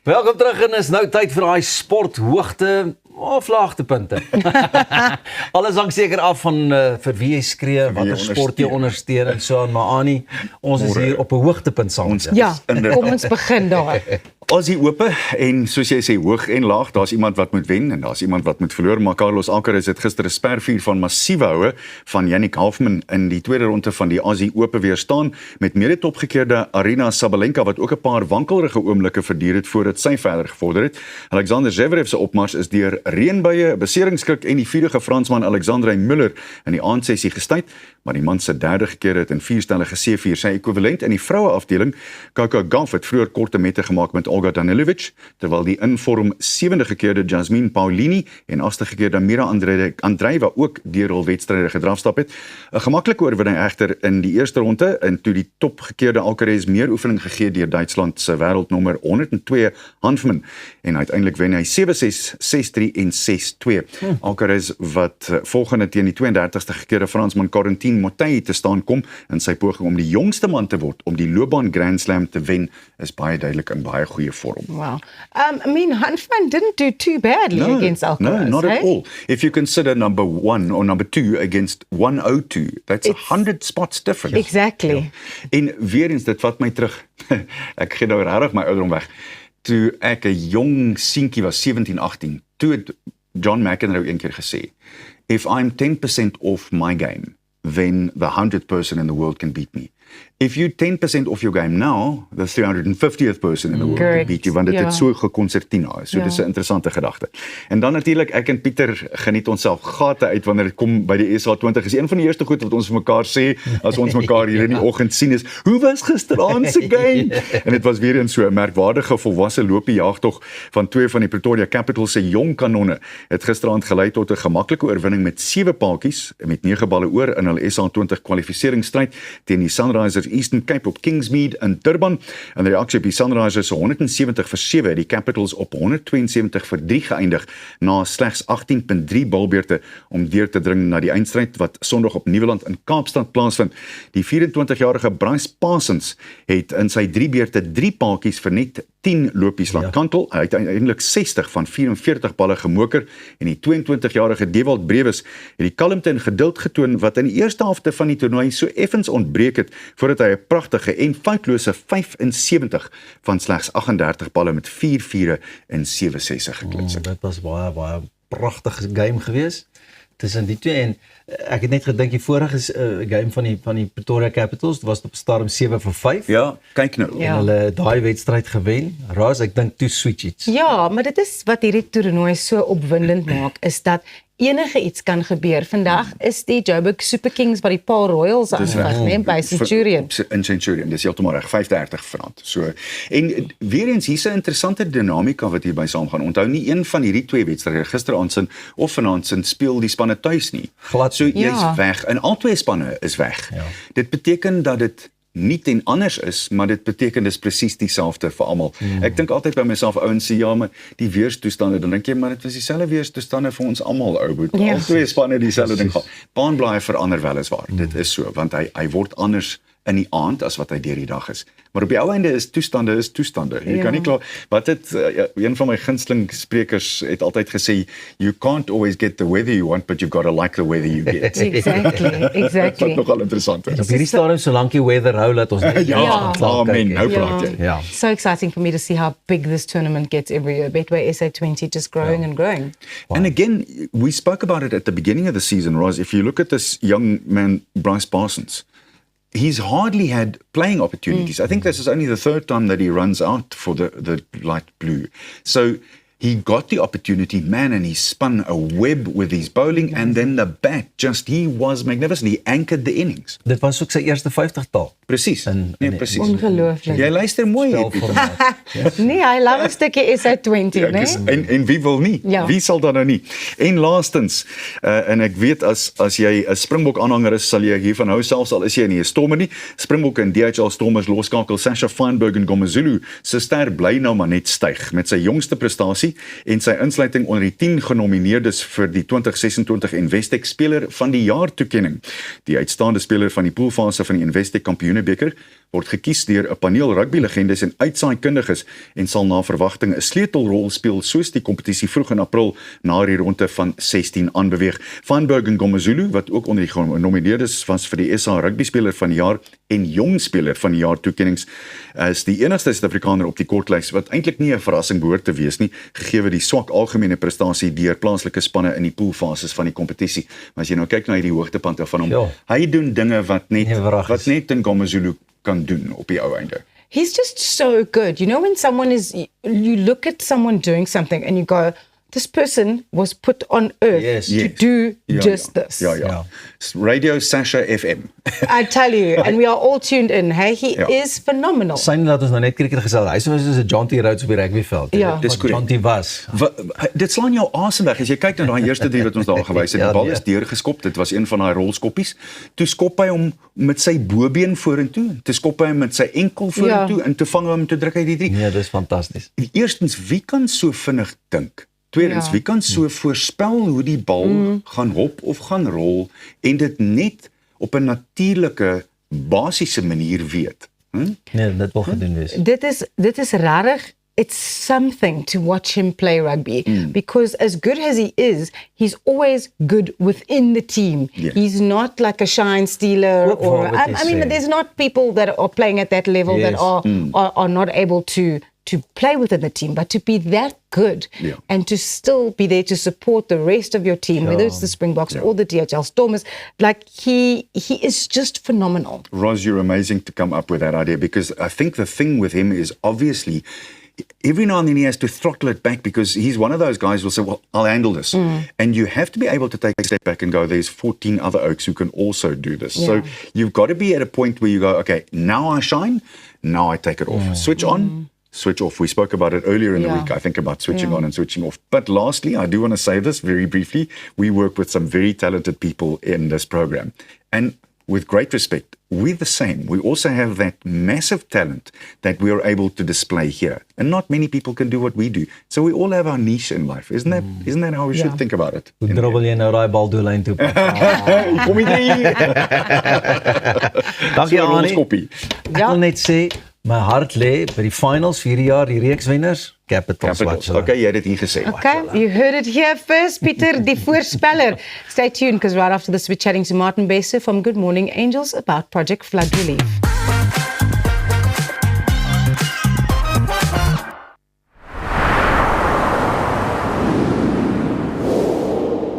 Welkom terug en is nou tyd vir daai sporthoogte of laagtepunte. Alles hang seker af van vir wie jy skree, watter sport jy ondersteun en so aan, maar Annie, ons is hier op 'n hoogtepunt saam. Ja, kom ons begin daar. Aussie Ope en soos jy sê hoog en laag, daar's iemand wat moet wen en daar's iemand wat moet verloor, maar Carlos Alcaraz het gister 'n spervuur van massiewe houe van Yannick Halfman in die tweede ronde van die Aussie Ope weerstaan met mede-topgekeerde Aryna Sabalenka wat ook 'n paar wankelrige oomblikke verduur het voordat sy verder gevorder het. Alexander Zverev se opmars is deur reënbuie, beseringskrik en die vurige Fransman Alexandre Müller in die aandsessie gestuit, maar die man se derde gekeerde het in 4-stellige C4 sy ekwivalent in die vroue afdeling. Coco Gauff het vroeër korte mette gemaak met Olga Danilovic, terwyl die invorm 7de gekeerde Jasmine Paolini en 8de gekeerde Mira Andreeva ook deur hul wedstryde gedrafstap het. 'n Gemaklike oorwinning egter in die eerste ronde en toe die topgekeerde Alcaraz meer oefening gegee deur Duitsland se wêreldnommer 102 Hanfman en uiteindelik wen hy 7-6, 6-3 en 6-2. Alcaraz wat volgende teen die 32ste gekeerde Fransman Corentin Moutet te staan kom in sy poging om die jongste man te word om die loopbaan Grand Slam te wen is baie duidelik in baie goeie vorm. Wow. I mean, Hanfman didn't do too badly against Alcaraz. No, not at all. If you consider number 1 or number 2 against 102, that's 100 spots difference. Exactly. Ja. En weer eens, dit vat my terug. Ek gee nou regtig my ouderdom weg. Toe ek 'n jong seentjie was, 17, 18, toe het John McEnroe een keer gesê, if I'm 10% off my game, then the 100th person in the world can beat me. If you're 10% off your game now, the 350th person in the world can beat you, want dit het so gekonsertina is. So dis 'n interessante gedagte. En dan natuurlik, ek en Pieter geniet onsself gate uit wanneer dit kom by die SA20. Is een van die eerste goed wat ons vir mekaar sê, as ons mekaar hier in die oggend sien is, hoe was gisteraand se game? En dit was weer eens so 'n merkwaardige volwasse loopie jaagtog van twee van die Pretoria Capitals se jong kanonne. Het gisteraand gelei tot 'n gemaklike oorwinning met 7 paaltjies, met 9 balle oor in hul SA20 kwalifikasieringsstryd teen die Sunrisers Eastern Cape op Kingsmead in Durban. En die reaksie op die Sunrisers se 170-7 het die Capitals op 172-3 geëindig na slegs 18.3 balbeurte om deur te dring na die eindstryd wat Sondag op Nieuweland in Kaapstad plaasvind. Die 24-jarige Bryce Parsons het in sy 3 beurte 3 paaltjies vir net 10 lopies laat kantel. Hy het uiteindelik 60 van 44 balle gemoker en die 22-jarige Dewald Brewes het die kalmte en geduld getoon wat in die eerste helfte van die toernooi so effens ontbreek het voordat hy 'n pragtige en foutlose 75 van slegs 38 balle met 4 vure en 7 sesse geklits het. Dit was baie pragtige game geweest tussen die twee en ek het net gedink die vorige game van die Pretoria Capitals was op stadium 7-5. Ja, kyk nou. En hulle daai wedstryd gewen. Ras, ek dink toe switch iets. Ja, maar dit is wat hierdie toernooi so opwindend maak, is dat enige iets kan gebeur. Vandag is die Joburg Super Kings by die Paul Royals aangeveg, by Centurion. In Centurion, dis heeltemal reg, 5-30 Frans. So, en weer eens, hier's 'n interessante dinamika wat hierby saamgaan. Onthou nie een van hierdie twee wedstryde, gisteraand se of vanaand se speel die spanne tuis nie. Glad. So jy's weg, en al twee spanne is weg. Ja. Dit beteken dat dit nie ten anders is, maar dit beteken dis presies dieselfde vir almal. Ek dink altyd by myself, ouens sê ja, maar die weerstoestande, dan dink jy maar dit was dieselfde weerstoestande vir ons almal, ou boet. Al twee spanne dieselfde ding gehad. Baanblaai verander weliswaar. Dit is so, want hy word anders in die aand as wat hy deur die dag is. Maar op die ou einde is toestande. Jy kan nie klaar, wat het een van my gunsteling sprekers het altyd gesê, you can't always get the weather you want, but you've got to like the weather you get. Exactly. Wat nogal interessant is. Op hierdie stadium solank die weather hou, laat ons net amen, nou praat jy. Ja. So exciting for me to see how big this tournament gets every year. Betway SA20 just growing and growing. And again, we spoke about it at the beginning of the season, Roz. If you look at this young man, Bryce Parsons, he's hardly had playing opportunities. I think this is only the third time that he runs out for the light blue. So he got the opportunity, man, and he spun a web with his bowling, and then the bat, he was magnificent. He anchored the innings. Dit was ook sy eerste 50-tal. Precies. Precies. Ongelooflik. Jy luister mooi, Pieter. Nee, hy lang 'n stukkie SA20, né? En wie wil nie? Ja. Wie sal dan nou nie? En laastens, en ek weet as jy 'n Springbok aanhanger is, sal jy hiervan hou, selfs al is jy nie 'n Stormer nie. Springbokke en DHL Stormers loskakel Sasha Feinberg en Gomezulu se ster bly nou maar net styg met sy jongste prestasie kompetisie en sy insluiting onder die 10 genomineerdes vir die 2026 Investec Speler van die Jaar toekenning. Die uitstaande speler van die poolfase van die Investec Kampioenebeker word gekies deur 'n paneel rugbylegendes en uitsaaikundiges en sal na verwagting 'n sleutelrol speel soos die kompetisie vroeg in April na die ronde van 16 aanbeweeg. Van Bergen Ngomazulu, wat ook onder die genomineerdes was vir die SA Rugby Speler van die Jaar en Jong Speler van die Jaar toekennings, is die enigste Suid-Afrikaner op die kortlys wat eintlik nie 'n verrassing behoort te wees nie, gegee die swak algemene prestasie deur plaaslike spanne in die poolfases van die kompetisie. Maar as jy nou kyk na hierdie hoogtepunte van hom, Ja. hy doen dinge wat net verwag is. Ngomazulu kan doen op die ou einde. He's just so good. You know, when someone you look at someone doing something and you go, this person was put on earth Yes. to do just this. Ja. Ja. Radio Sasha FM. I tell you, and we are all tuned in. Hey, he Ja. is phenomenal. Syne dat ons nou net cricket gesê, hy was soos 'n John T. Rhodes op die rugbyveld. Ja. Dis korrek. John T. was. Dit slaan jou asem weg as jy kyk na daai eerste 3 wat ons daar gewys het. Ja, Die bal nee. is deurgeskop. Dit was een van daai rolskoppies. Toe skop hy hom met sy bobeen vorentoe. Toe skop hy hom met sy enkel vorentoe en toe vang hy hom en toe druk hy die 3. Nee, dis fantasties. Eerstens, wie kan so vinnig dink? Tweedens, Ja. wie kan so voorspel hoe die bal gaan hop of gaan rol en dit net op 'n natuurlike, basiese manier weet? Nee, dit wil gedoen wees. Dit is rarig. It's something to watch him play rugby because as good as he is, he's always good within the team. Yeah. He's not like a shine stealer Look for or what I they mean say. there's not people that are playing at that level that Yes. are not able to play within the team, but to be that good Yeah. and to still be there to support the rest of your team, whether it's the Springboks or the DHL Stormers, like he is just phenomenal. Roz, you're amazing to come up with that idea because I think the thing with him is obviously every now and then he has to throttle it back because he's one of those guys who will say, well, I'll handle this. And you have to be able to take a step back and go, there's 14 other Oaks who can also do this. So you've got to be at a point where you go, okay, now I shine, now I take it off. Switch on, switch off. We spoke about it earlier in the week, I think, about switching on and switching off. But lastly, I do want to say this very briefly. We work with some very talented people in this program. And with great respect, we're the same. We also have that massive talent that we are able to display here. And not many people can do what we do. So we all have our niche in life. Isn't that how we should think about it? Hoe dribbel jy nou daai bal doellyn toe? Kom hier. Dankie So 'n Annie. rolskoppie. Ek wil net sê my hart lê by die finals vir hierdie jaar, die reekswenners, Capitals. Capitals. Watch hulle. Okay, jy het dit hier gesê. Okay, you heard it here first, Peter, die voorspeller. Stay tuned because right after this we're chatting to Martin Besser from Good Morning Angels about Project Flood Relief.